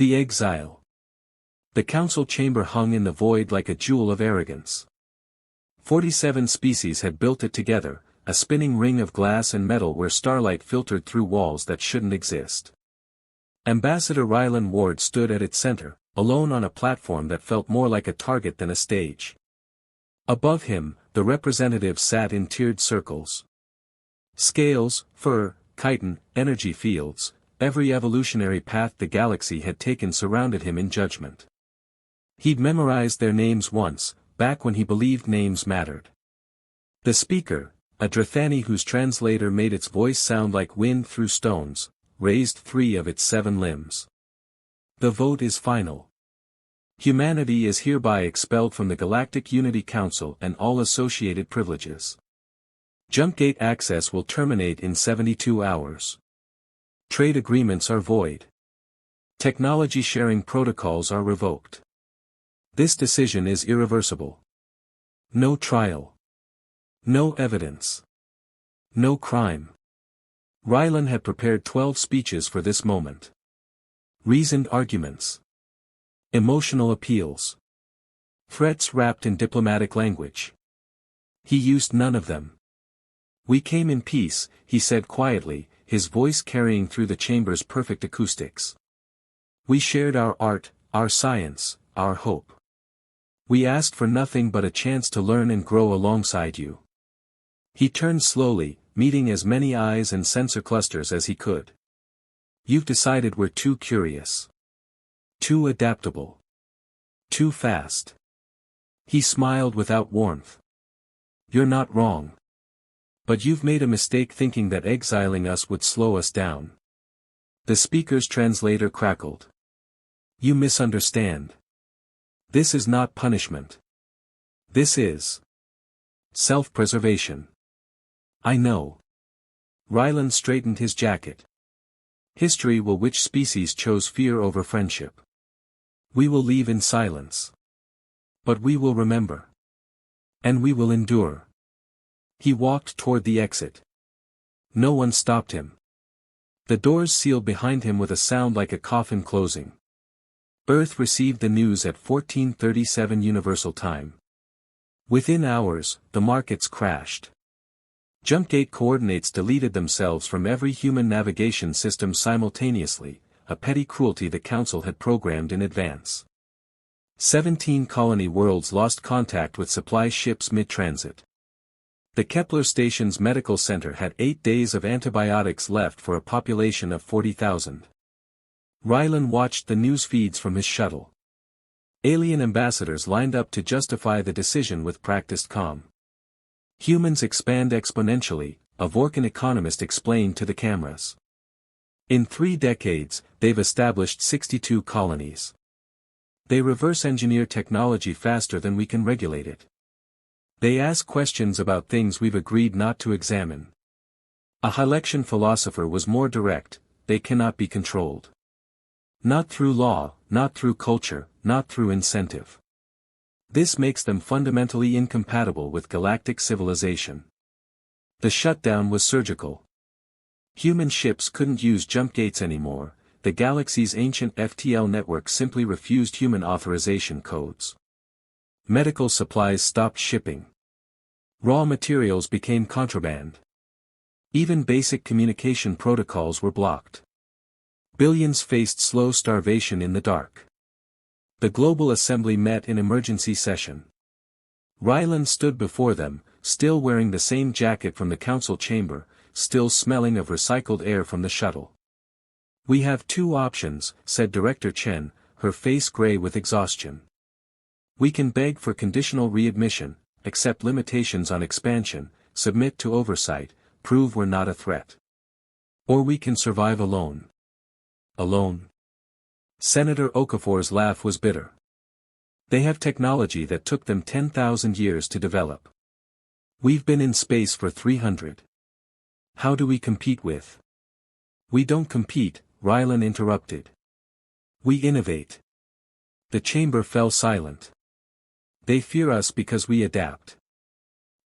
The exile. The council chamber hung in the void like a jewel of arrogance. 47 species had built it together, a spinning ring of glass and metal where starlight filtered through walls that shouldn't exist. Ambassador Rylan Ward stood at its center, alone on a platform that felt more like a target than a stage. Above him, the representatives sat in tiered circles. Scales, fur, chitin, energy fields, every evolutionary path the galaxy had taken surrounded him in judgment. He'd memorized their names once, back when he believed names mattered. The speaker, a Drathani whose translator made its voice sound like wind through stones, raised 3 of its 7 limbs. The vote is final. Humanity is hereby expelled from the Galactic Unity Council and all associated privileges. Jumpgate access will terminate in 72 hours. Trade agreements are void. Technology sharing protocols are revoked. This decision is irreversible. No trial. No evidence. No crime. Rylan had prepared 12 speeches for this moment. Reasoned arguments. Emotional appeals. Threats wrapped in diplomatic language. He used none of them. "We came in peace," he said quietly, his voice carrying through the chamber's perfect acoustics. "We shared our art, our science, our hope. We asked for nothing but a chance to learn and grow alongside you." He turned slowly, meeting as many eyes and sensor clusters as he could. "You've decided we're too curious. Too adaptable. Too fast." He smiled without warmth. "You're not wrong. But you've made a mistake thinking that exiling us would slow us down." The speaker's translator crackled. "You misunderstand. This is not punishment. This is self-preservation." "I know." Rylan straightened his jacket. "History will which species chose fear over friendship. We will leave in silence. But we will remember. And we will endure." He walked toward the exit. No one stopped him. The doors sealed behind him with a sound like a coffin closing. Earth received the news at 1437 Universal Time. Within hours, the markets crashed. Jumpgate coordinates deleted themselves from every human navigation system simultaneously, a petty cruelty the Council had programmed in advance. 17 colony worlds lost contact with supply ships mid-transit. The Kepler station's medical center had 8 days of antibiotics left for a population of 40,000. Rylan watched the news feeds from his shuttle. Alien ambassadors lined up to justify the decision with practiced calm. "Humans expand exponentially," a Vorkan economist explained to the cameras. "In 3 decades, they've established 62 colonies. They reverse engineer technology faster than we can regulate it. They ask questions about things we've agreed not to examine." A Hylexian philosopher was more direct: "They cannot be controlled. Not through law, not through culture, not through incentive. This makes them fundamentally incompatible with galactic civilization." The shutdown was surgical. Human ships couldn't use jump gates anymore. The galaxy's ancient FTL network simply refused human authorization codes. Medical supplies stopped shipping. Raw materials became contraband. Even basic communication protocols were blocked. Billions faced slow starvation in the dark. The Global Assembly met in emergency session. Rylan stood before them, still wearing the same jacket from the council chamber, still smelling of recycled air from the shuttle. "We have 2 options," said Director Chen, her face gray with exhaustion. "We can beg for conditional readmission, accept limitations on expansion, submit to oversight, prove we're not a threat. Or we can survive alone." "Alone?" Senator Okafor's laugh was bitter. "They have technology that took them 10,000 years to develop. We've been in space for 300. How do we compete with?" "We don't compete," Rylan interrupted. "We innovate." The chamber fell silent. "They fear us because we adapt.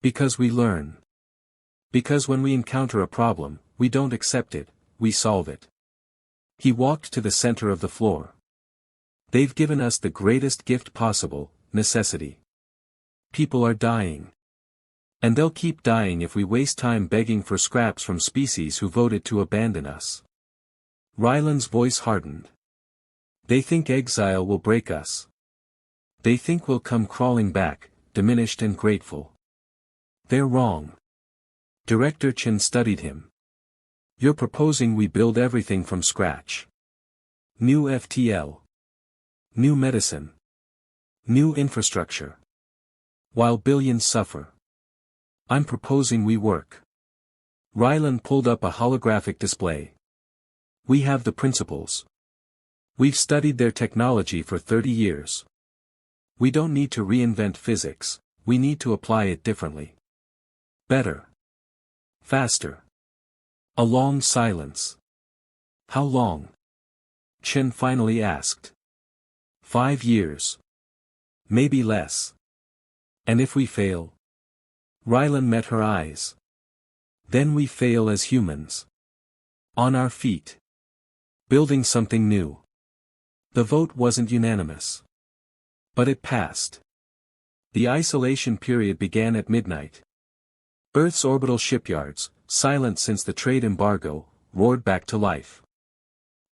Because we learn. Because when we encounter a problem, we don't accept it, we solve it." He walked to the center of the floor. They've given us the greatest gift possible, necessity. People are dying. And they'll keep dying if we waste time begging for scraps from species who voted to abandon us. Ryland's voice hardened. They think exile will break us. They think we'll come crawling back, diminished and grateful. They're wrong. Director Chen studied him. You're proposing we build everything from scratch. New FTL. New medicine. New infrastructure. While billions suffer. I'm proposing we work. Ryland pulled up a holographic display. We have the principles. We've studied their technology for 30 years. We don't need to reinvent physics, we need to apply it differently. Better. Faster. A long silence. How long? Chen finally asked. 5 years. Maybe less. And if we fail? Ryland met her eyes. Then we fail as humans. On our feet. Building something new. The vote wasn't unanimous. But it passed. The isolation period began at midnight. Earth's orbital shipyards, silent since the trade embargo, roared back to life.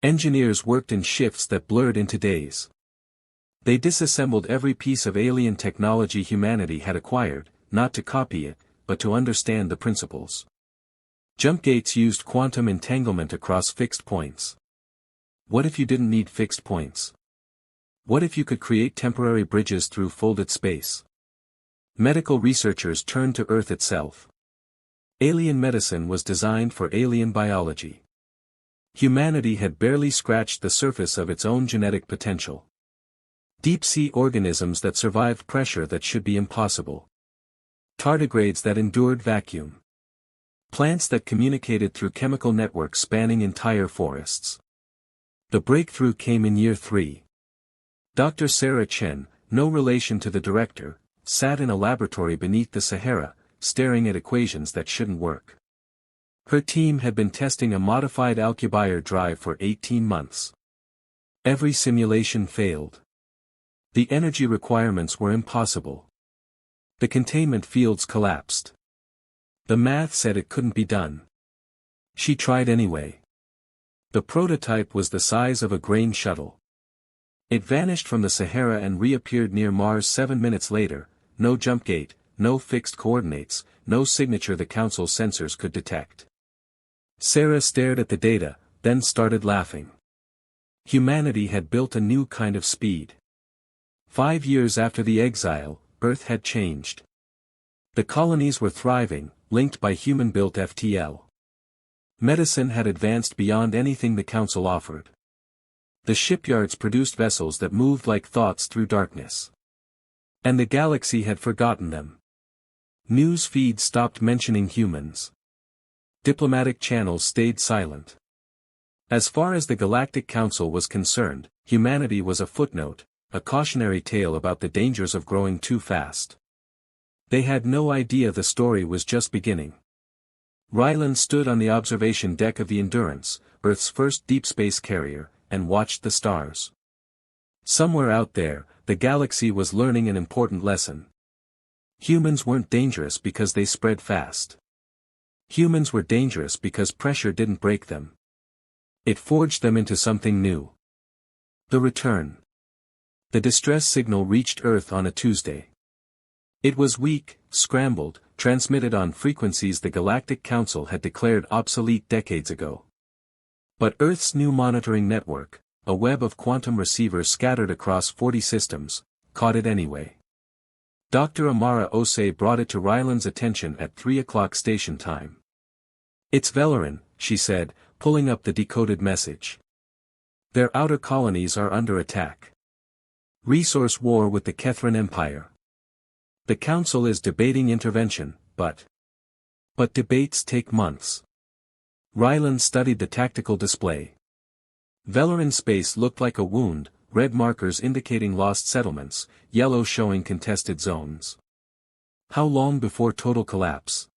Engineers worked in shifts that blurred into days. They disassembled every piece of alien technology humanity had acquired, not to copy it, but to understand the principles. Jump gates used quantum entanglement across fixed points. What if you didn't need fixed points? What if you could create temporary bridges through folded space? Medical researchers turned to Earth itself. Alien medicine was designed for alien biology. Humanity had barely scratched the surface of its own genetic potential. Deep-sea organisms that survived pressure that should be impossible. Tardigrades that endured vacuum. Plants that communicated through chemical networks spanning entire forests. The breakthrough came in year 3. Dr. Sarah Chen, no relation to the director, sat in a laboratory beneath the Sahara, staring at equations that shouldn't work. Her team had been testing a modified Alcubierre drive for 18 months. Every simulation failed. The energy requirements were impossible. The containment fields collapsed. The math said it couldn't be done. She tried anyway. The prototype was the size of a grain shuttle. It vanished from the Sahara and reappeared near Mars 7 minutes later, no jump gate, no fixed coordinates, no signature the Council's sensors could detect. Sarah stared at the data, then started laughing. Humanity had built a new kind of speed. 5 years after the exile, Earth had changed. The colonies were thriving, linked by human-built FTL. Medicine had advanced beyond anything the Council offered. The shipyards produced vessels that moved like thoughts through darkness. And the galaxy had forgotten them. News feeds stopped mentioning humans. Diplomatic channels stayed silent. As far as the Galactic Council was concerned, humanity was a footnote, a cautionary tale about the dangers of growing too fast. They had no idea the story was just beginning. Ryland stood on the observation deck of the Endurance, Earth's first deep space carrier, and watched the stars. Somewhere out there, the galaxy was learning an important lesson. Humans weren't dangerous because they spread fast. Humans were dangerous because pressure didn't break them. It forged them into something new. The return. The distress signal reached Earth on a Tuesday. It was weak, scrambled, transmitted on frequencies the Galactic Council had declared obsolete decades ago. But Earth's new monitoring network, a web of quantum receivers scattered across 40 systems, caught it anyway. Dr. Amara Osei brought it to Ryland's attention at 3 o'clock station time. It's Velarin, she said, pulling up the decoded message. Their outer colonies are under attack. Resource war with the Kethran Empire. The Council is debating intervention, but debates take months. Ryland studied the tactical display. Velarin space looked like a wound, red markers indicating lost settlements, yellow showing contested zones. How long before total collapse?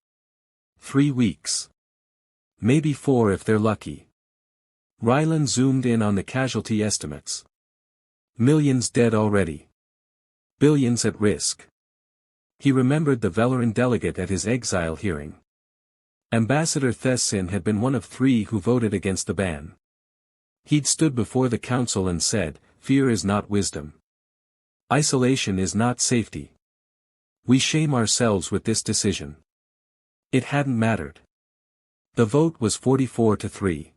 3 weeks. Maybe 4 if they're lucky. Ryland zoomed in on the casualty estimates. Millions dead already. Billions at risk. He remembered the Velaran delegate at his exile hearing. Ambassador Thessin had been one of 3 who voted against the ban. He'd stood before the council and said, "Fear is not wisdom. Isolation is not safety. We shame ourselves with this decision." It hadn't mattered. The vote was 44-3.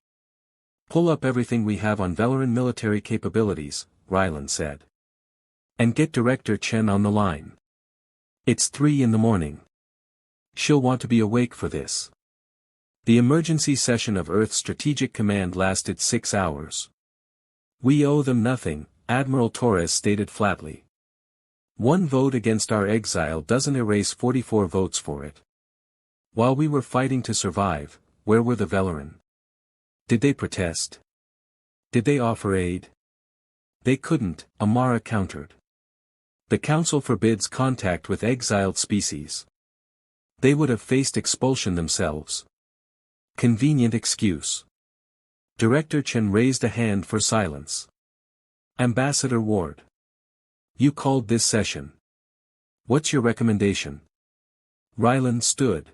"Pull up everything we have on Velaran military capabilities," Ryland said. "And get Director Chen on the line. It's 3 in the morning. She'll want to be awake for this." The emergency session of Earth Strategic Command lasted 6 hours. "We owe them nothing," Admiral Torres stated flatly. "One vote against our exile doesn't erase 44 votes for it. While we were fighting to survive, where were the Velaran? Did they protest? Did they offer aid?" "They couldn't," Amara countered. "The Council forbids contact with exiled species. They would have faced expulsion themselves." Convenient excuse. Director Chen raised a hand for silence. "Ambassador Ward. You called this session. What's your recommendation?" Ryland stood.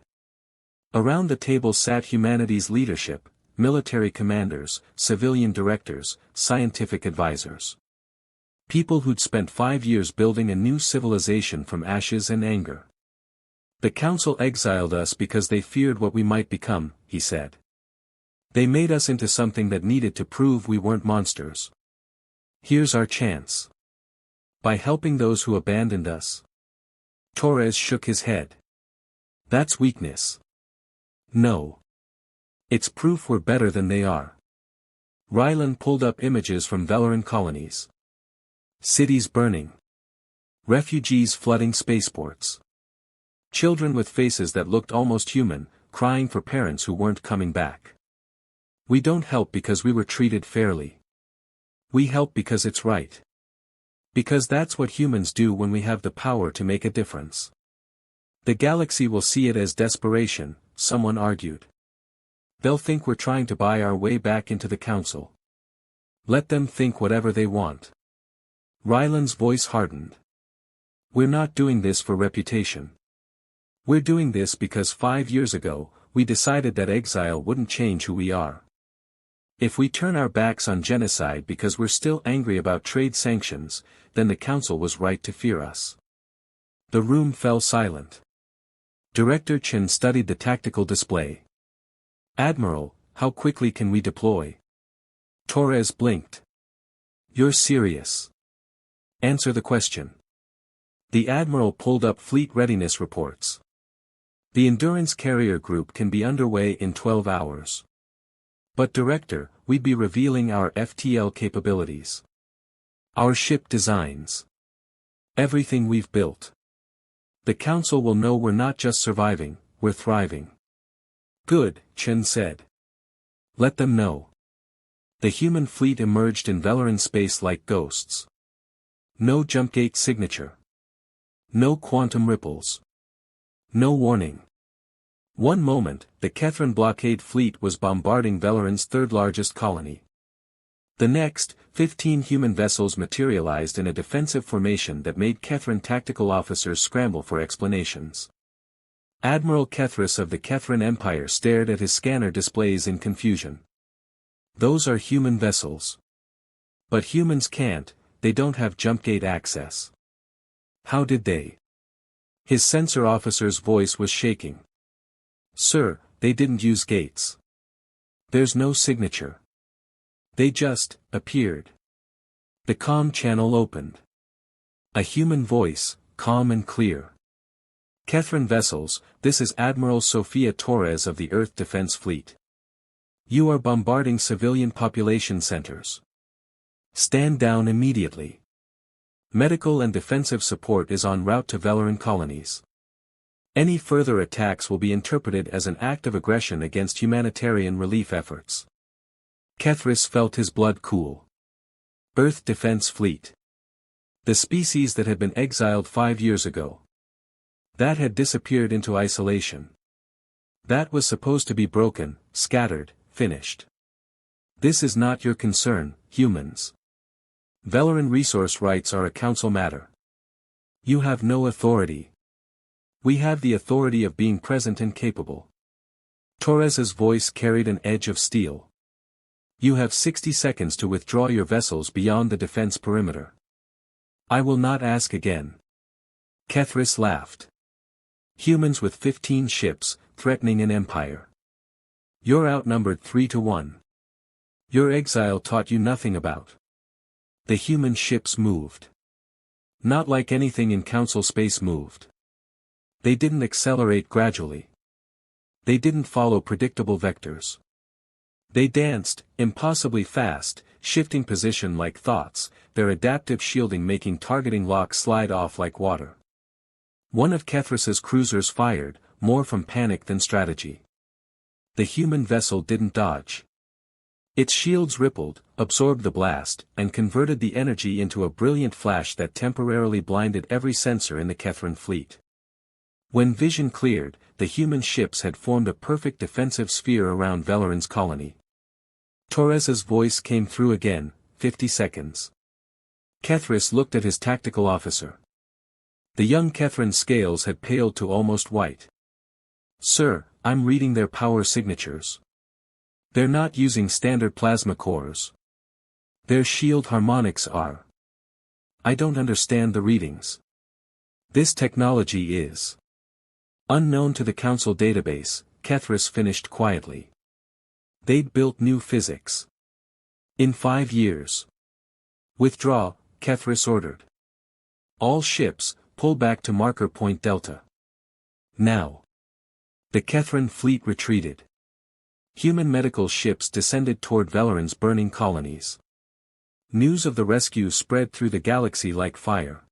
Around the table sat humanities leadership, military commanders, civilian directors, scientific advisors. People who'd spent 5 years building a new civilization from ashes and anger. "The Council exiled us because they feared what we might become," he said. "They made us into something that needed to prove we weren't monsters. Here's our chance. By helping those who abandoned us." Torres shook his head. "That's weakness." "No. It's proof we're better than they are." Ryland pulled up images from Velaran colonies. Cities burning. Refugees flooding spaceports. Children with faces that looked almost human, crying for parents who weren't coming back. "We don't help because we were treated fairly. We help because it's right. Because that's what humans do when we have the power to make a difference." "The galaxy will see it as desperation," someone argued. "They'll think we're trying to buy our way back into the Council. Let them think whatever they want." Ryland's voice hardened. "We're not doing this for reputation. We're doing this because 5 years ago, we decided that exile wouldn't change who we are. If we turn our backs on genocide because we're still angry about trade sanctions, then the Council was right to fear us." The room fell silent. Director Chen studied the tactical display. "Admiral, how quickly can we deploy?" Torres blinked. "You're serious. Answer the question." The Admiral pulled up fleet readiness reports. "The Endurance Carrier Group can be underway in 12 hours. But Director, we'd be revealing our FTL capabilities. Our ship designs. Everything we've built. The Council will know we're not just surviving, we're thriving." "Good," Chen said. "Let them know." The human fleet emerged in Velaran space like ghosts. No jumpgate signature. No quantum ripples. No warning. One moment, the Kethran blockade fleet was bombarding Velaran's 3rd largest colony. The next, 15 human vessels materialized in a defensive formation that made Kethran tactical officers scramble for explanations. Admiral Kethris of the Kethran Empire stared at his scanner displays in confusion. "Those are human vessels. But humans can't, they don't have jumpgate access." "How did they?" His sensor officer's voice was shaking. "Sir, they didn't use gates. There's no signature. They just appeared." The comm channel opened. A human voice, calm and clear. "Kethran vessels, this is Admiral Sofia Torres of the Earth Defense Fleet. You are bombarding civilian population centers. Stand down immediately. Medical and defensive support is en route to Velaran colonies. Any further attacks will be interpreted as an act of aggression against humanitarian relief efforts." Kethris felt his blood cool. Earth Defense Fleet. The species that had been exiled 5 years ago. That had disappeared into isolation. That was supposed to be broken, scattered, finished. "This is not your concern, humans. Velaran resource rights are a council matter. You have no authority. We have the authority of being present and capable. Torres's voice carried an edge of steel. You have 60 seconds to withdraw your vessels beyond the defense perimeter. I will not ask again. Kethris laughed. Humans with 15 ships, threatening an empire. You're outnumbered 3-1. Your exile taught you nothing about. The human ships moved. Not like anything in council space moved. They didn't accelerate gradually. They didn't follow predictable vectors. They danced, impossibly fast, shifting position like thoughts, their adaptive shielding making targeting locks slide off like water. One of Kethris's cruisers fired, more from panic than strategy. The human vessel didn't dodge. Its shields rippled, absorbed the blast, and converted the energy into a brilliant flash that temporarily blinded every sensor in the Kethran fleet. When vision cleared, the human ships had formed a perfect defensive sphere around Velaran's colony. Torres's voice came through again, 50 seconds. Kethris looked at his tactical officer. The young Kethran's scales had paled to almost white. Sir, I'm reading their power signatures. They're not using standard plasma cores. Their shield harmonics are. I don't understand the readings. This technology is unknown to the Council database, Kethris finished quietly. They'd built new physics. In 5 years. Withdraw, Kethris ordered. All ships, pull back to marker point Delta. Now. The Kethran fleet retreated. Human medical ships descended toward Velaran's burning colonies. News of the rescue spread through the galaxy like fire.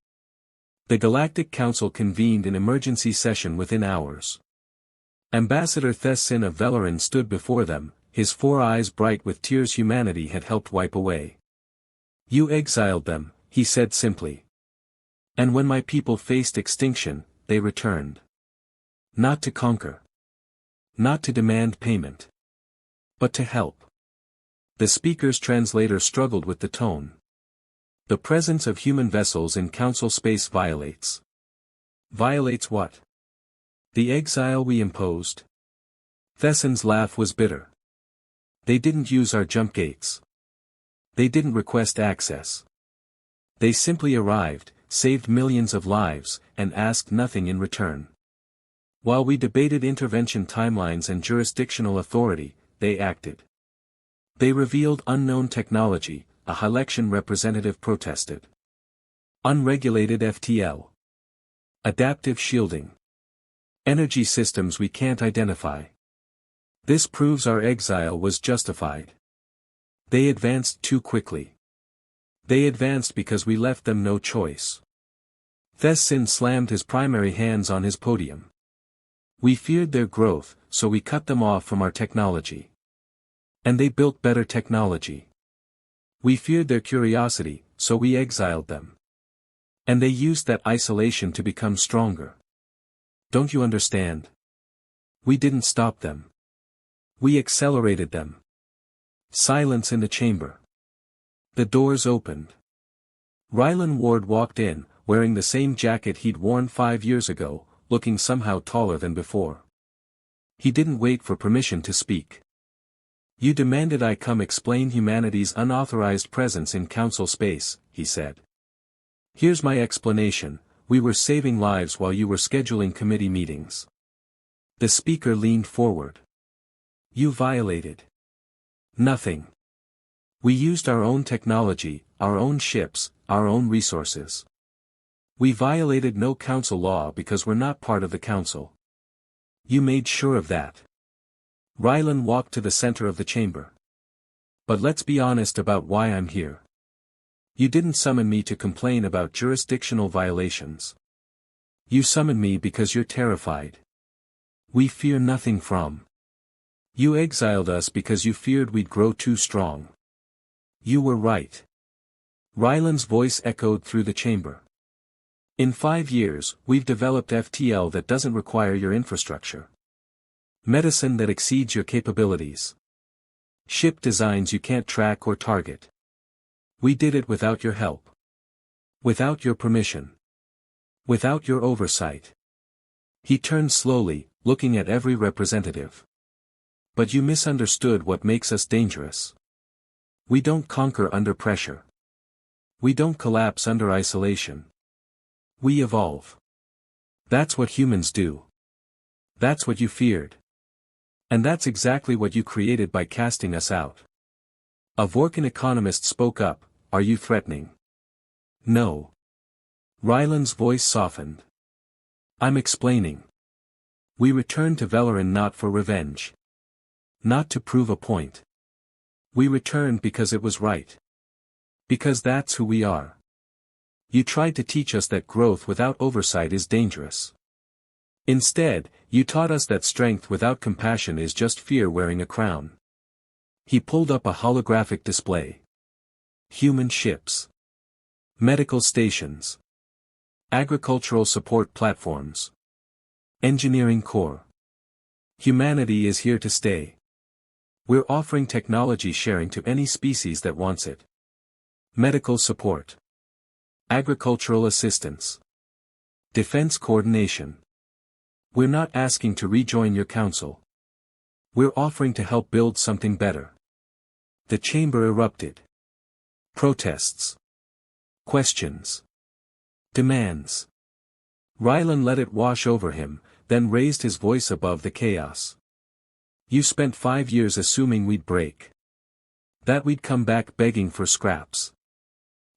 The Galactic Council convened an emergency session within hours. Ambassador Thessin of Velaran stood before them, his 4 eyes bright with tears humanity had helped wipe away. You exiled them, he said simply. And when my people faced extinction, they returned. Not to conquer. Not to demand payment. But to help. The speaker's translator struggled with the tone. The presence of human vessels in council space violates. Violates what? The exile we imposed? Thessin's laugh was bitter. They didn't use our jump gates. They didn't request access. They simply arrived, saved millions of lives, and asked nothing in return. While we debated intervention timelines and jurisdictional authority, they acted. They revealed unknown technology, a Hylexian representative protested. Unregulated FTL. Adaptive shielding. Energy systems we can't identify. This proves our exile was justified. They advanced too quickly. They advanced because we left them no choice. Thessin slammed his primary hands on his podium. We feared their growth, so we cut them off from our technology. And they built better technology. We feared their curiosity, so we exiled them. And they used that isolation to become stronger. Don't you understand? We didn't stop them. We accelerated them. Silence in the chamber. The doors opened. Rylan Ward walked in, wearing the same jacket he'd worn 5 years ago, looking somehow taller than before. He didn't wait for permission to speak. You demanded I come explain humanity's unauthorized presence in council space, he said. Here's my explanation, we were saving lives while you were scheduling committee meetings. The speaker leaned forward. You violated. Nothing. We used our own technology, our own ships, our own resources. We violated no council law because we're not part of the council. You made sure of that. Rylan walked to the center of the chamber. But let's be honest about why I'm here. You didn't summon me to complain about jurisdictional violations. You summoned me because you're terrified. We fear nothing from. You exiled us because you feared we'd grow too strong. You were right. Rylan's voice echoed through the chamber. In 5 years, we've developed FTL that doesn't require your infrastructure. Medicine that exceeds your capabilities. Ship designs you can't track or target. We did it without your help. Without your permission. Without your oversight. He turned slowly, looking at every representative. But you misunderstood what makes us dangerous. We don't conquer under pressure. We don't collapse under isolation. We evolve. That's what humans do. That's what you feared. And that's exactly what you created by casting us out. A Vorkan economist spoke up, "Are you threatening?" "No." Ryland's voice softened. "I'm explaining. We returned to Velarin not for revenge. Not to prove a point. We returned because it was right. Because that's who we are. You tried to teach us that growth without oversight is dangerous. Instead, you taught us that strength without compassion is just fear wearing a crown." He pulled up a holographic display. Human ships. Medical stations. Agricultural support platforms. Engineering core. Humanity is here to stay. We're offering technology sharing to any species that wants it. Medical support. Agricultural assistance. Defense coordination. We're not asking to rejoin your council. We're offering to help build something better. The chamber erupted. Protests. Questions. Demands. Rylan let it wash over him, then raised his voice above the chaos. "You spent 5 years assuming we'd break. That we'd come back begging for scraps.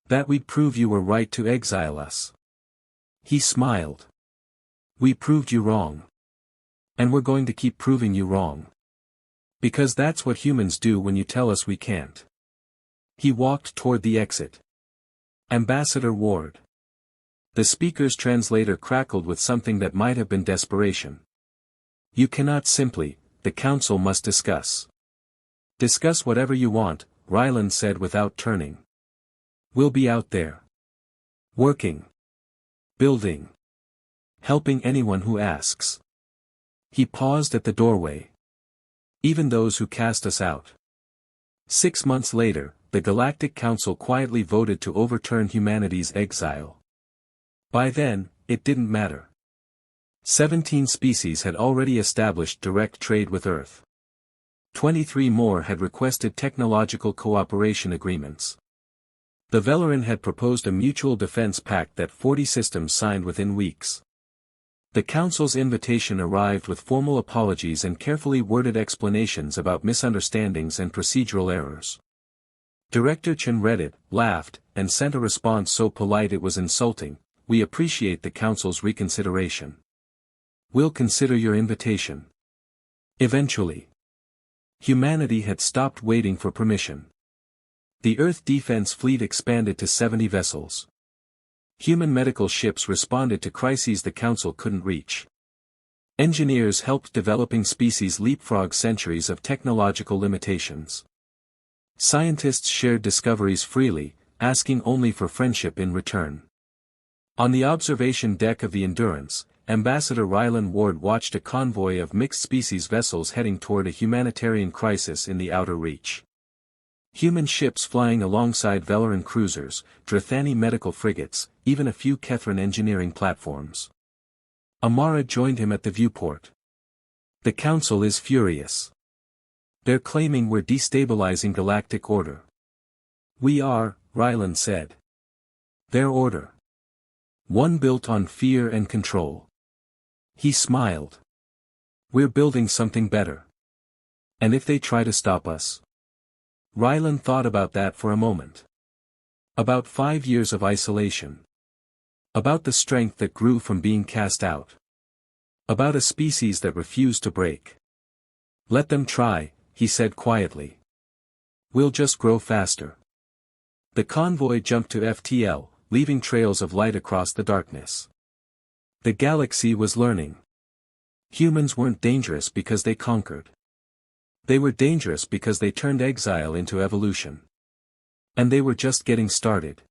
That we'd prove you were right to exile us." He smiled. "We proved you wrong. And we're going to keep proving you wrong. Because that's what humans do when you tell us we can't." He walked toward the exit. "Ambassador Ward." The speaker's translator crackled with something that might have been desperation. "You cannot simply, the council must discuss." "Discuss whatever you want," Ryland said without turning. "We'll be out there. Working. Building. Helping anyone who asks." He paused at the doorway. "Even those who cast us out." 6 months later, the Galactic Council quietly voted to overturn humanity's exile. By then, it didn't matter. 17 species had already established direct trade with Earth. 23 more had requested technological cooperation agreements. The Velarin had proposed a mutual defense pact that 40 systems signed within weeks. The Council's invitation arrived with formal apologies and carefully worded explanations about misunderstandings and procedural errors. Director Chen read it, laughed, and sent a response so polite it was insulting. "We appreciate the Council's reconsideration. We'll consider your invitation." Eventually. Humanity had stopped waiting for permission. The Earth Defense Fleet expanded to 70 vessels. Human medical ships responded to crises the Council couldn't reach. Engineers helped developing species leapfrog centuries of technological limitations. Scientists shared discoveries freely, asking only for friendship in return. On the observation deck of the Endurance, Ambassador Rylan Ward watched a convoy of mixed-species vessels heading toward a humanitarian crisis in the Outer Reach. Human ships flying alongside Velarin cruisers, Drathani medical frigates, even a few Kethran engineering platforms. Amara joined him at the viewport. "The Council is furious. They're claiming we're destabilizing galactic order." "We are," Rylan said. "Their order. One built on fear and control." He smiled. "We're building something better. And if they try to stop us?" Rylan thought about that for a moment. About 5 years of isolation. About the strength that grew from being cast out. About a species that refused to break. "Let them try," he said quietly. "We'll just grow faster." The convoy jumped to FTL, leaving trails of light across the darkness. The galaxy was learning. Humans weren't dangerous because they conquered. They were dangerous because they turned exile into evolution. And they were just getting started.